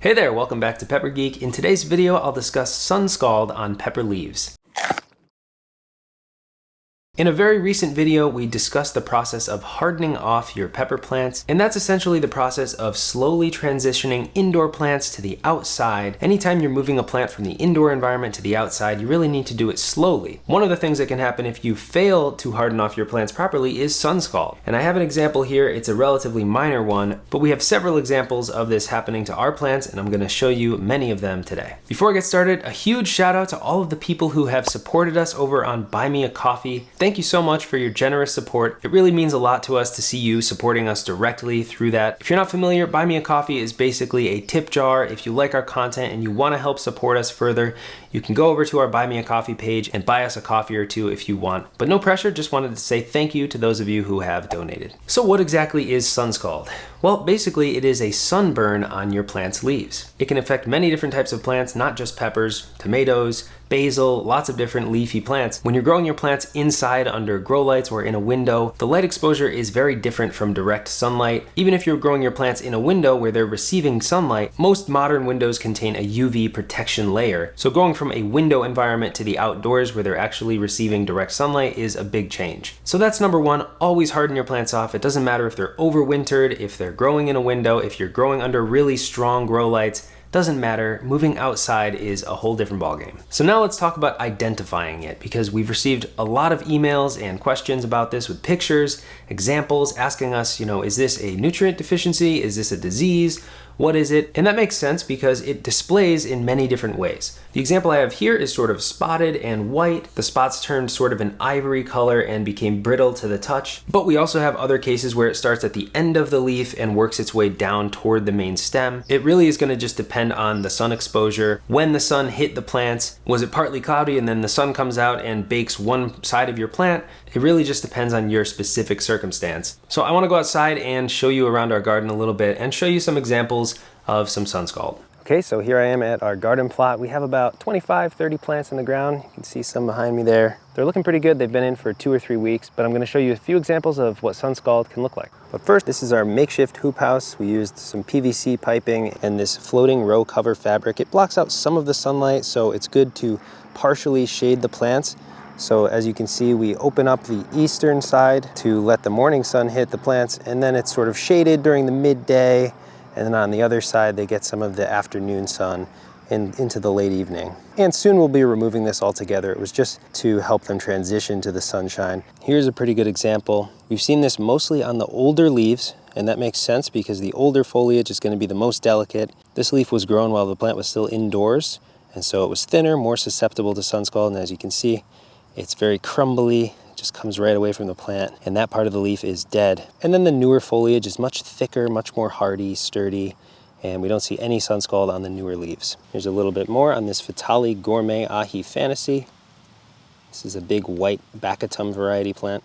Hey there, welcome back to Pepper Geek. In today's video, I'll discuss Sunscald on pepper leaves. In a very recent video, we discussed the process of hardening off your pepper plants, and that's essentially the process of slowly transitioning indoor plants to the outside. Anytime you're moving a plant from the indoor environment to the outside, you really need to do it slowly. One of the things that can happen if you fail to harden off your plants properly is sunscald. And I have an example here, it's a relatively minor one, but we have several examples of this happening to our plants, and I'm going to show you many of them today. Before I get started, a huge shout out to all of the people who have supported us over on Buy Me a Coffee. Thank you so much for your generous support. It really means a lot to us to see you supporting us directly through that. If you're not familiar, Buy Me a Coffee is basically a tip jar. If you like our content and you want to help support us further, you can go over to our Buy Me a Coffee page and buy us a coffee or two if you want. But no pressure, just wanted to say thank you to those of you who have donated. So what exactly is Sunscald? Well, basically it is a sunburn on your plant's leaves. It can affect many different types of plants, not just peppers, tomatoes, basil, lots of different leafy plants. When you're growing your plants inside under grow lights or in a window, the light exposure is very different from direct sunlight. Even if you're growing your plants in a window where they're receiving sunlight, most modern windows contain a UV protection layer. So going from a window environment to the outdoors where they're actually receiving direct sunlight is a big change. So that's number one, always harden your plants off. It doesn't matter if they're overwintered, if they're growing in a window, if you're growing under really strong grow lights, doesn't matter, moving outside is a whole different ballgame. So now let's talk about identifying it, because we've received a lot of emails and questions about this with pictures, examples, asking us, is this a nutrient deficiency? Is this a disease? What is it? And that makes sense because it displays in many different ways. The example I have here is sort of spotted and white. The spots turned sort of an ivory color and became brittle to the touch. But we also have other cases where it starts at the end of the leaf and works its way down toward the main stem. It really is going to just depend on the sun exposure. When the sun hit the plants, was it partly cloudy and then the sun comes out and bakes one side of your plant? It really just depends on your specific circumstance. So I want to go outside and show you around our garden a little bit and show you some examples of some Sunscald. Okay, so here I am at our garden plot. We have about 25, 30 plants in the ground. You can see some behind me there. They're looking pretty good. They've been in for 2 or 3 weeks, but I'm going to show you a few examples of what Sunscald can look like. But first, this is our makeshift hoop house. We used some PVC piping and this floating row cover fabric. It blocks out some of the sunlight, so it's good to partially shade the plants. So as you can see, we open up the eastern side to let the morning sun hit the plants, and then it's sort of shaded during the midday. And then on the other side, they get some of the afternoon sun into the late evening. And soon we'll be removing this altogether. It was just to help them transition to the sunshine. Here's a pretty good example. We've seen this mostly on the older leaves, and that makes sense because the older foliage is going to be the most delicate. This leaf was grown while the plant was still indoors, and so it was thinner, more susceptible to sunscald, and as you can see, it's very crumbly. Just comes right away from the plant, and that part of the leaf is dead. And then the newer foliage is much thicker, much more hardy, sturdy, and we don't see any sunscald on the newer leaves. Here's a little bit more on this Fatali Gourmet Ahi Fantasy. This is a big white Baccatum variety plant,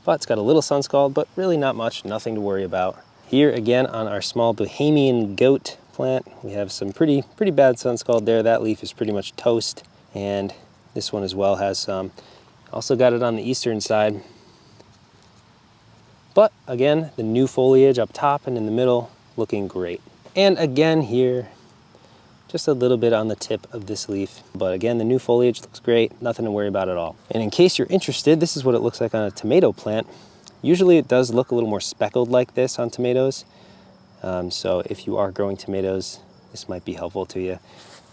but it's got a little sunscald, but really not much, nothing to worry about. Here again on our small Bohemian Goat plant, we have some pretty bad sunscald there. That leaf is pretty much toast, and this one as well has some. Also got it on the eastern side. But again, the new foliage up top and in the middle looking great. And again here, just a little bit on the tip of this leaf. But again, the new foliage looks great, nothing to worry about at all. And in case you're interested, this is what it looks like on a tomato plant. Usually it does look a little more speckled like this on tomatoes. So if you are growing tomatoes, this might be helpful to you.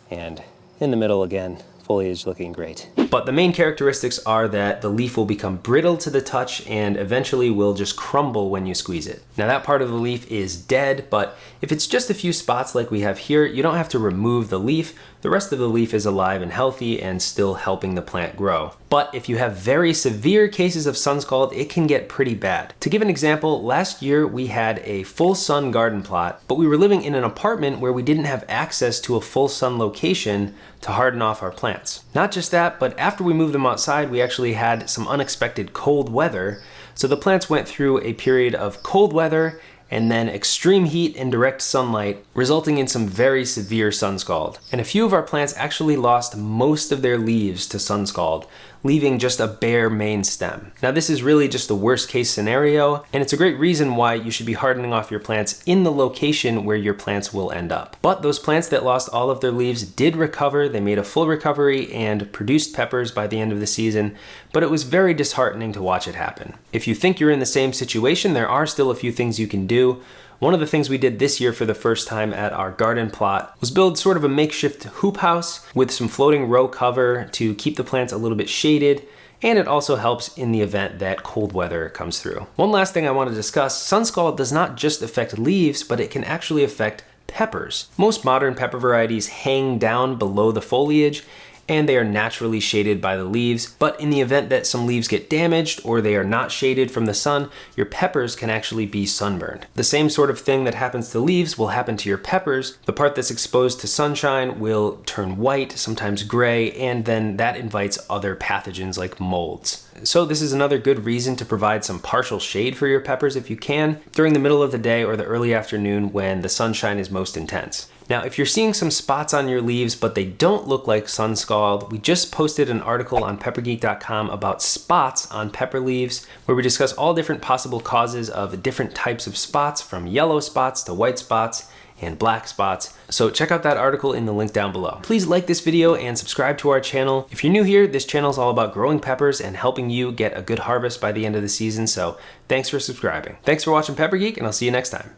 And in the middle again, foliage looking great. But the main characteristics are that the leaf will become brittle to the touch and eventually will just crumble when you squeeze it. Now that part of the leaf is dead, but if it's just a few spots like we have here, you don't have to remove the leaf. The rest of the leaf is alive and healthy and still helping the plant grow. But if you have very severe cases of sunscald, it can get pretty bad. To give an example, last year we had a full sun garden plot, but we were living in an apartment where we didn't have access to a full sun location to harden off our plants. Not just that, but after we moved them outside, we actually had some unexpected cold weather. So the plants went through a period of cold weather and then extreme heat and direct sunlight, resulting in some very severe sunscald. And a few of our plants actually lost most of their leaves to sunscald, leaving just a bare main stem. Now this is really just the worst case scenario, and it's a great reason why you should be hardening off your plants in the location where your plants will end up. But those plants that lost all of their leaves did recover. They made a full recovery and produced peppers by the end of the season, but it was very disheartening to watch it happen. If you think you're in the same situation, there are still a few things you can do. One of the things we did this year for the first time at our garden plot was build sort of a makeshift hoop house with some floating row cover to keep the plants a little bit shaded, and it also helps in the event that cold weather comes through. One last thing I want to discuss, Sunscald does not just affect leaves, but it can actually affect peppers. Most modern pepper varieties hang down below the foliage, and they are naturally shaded by the leaves. But in the event that some leaves get damaged or they are not shaded from the sun, your peppers can actually be sunburned. The same sort of thing that happens to leaves will happen to your peppers. The part that's exposed to sunshine will turn white, sometimes gray, and then that invites other pathogens like molds. So this is another good reason to provide some partial shade for your peppers if you can, during the middle of the day or the early afternoon when the sunshine is most intense. Now, if you're seeing some spots on your leaves, but they don't look like Sunscald, we just posted an article on peppergeek.com about spots on pepper leaves, where we discuss all different possible causes of different types of spots, from yellow spots to white spots and black spots. So check out that article in the link down below. Please like this video and subscribe to our channel. If you're new here, this channel is all about growing peppers and helping you get a good harvest by the end of the season. So thanks for subscribing. Thanks for watching Pepper Geek, and I'll see you next time.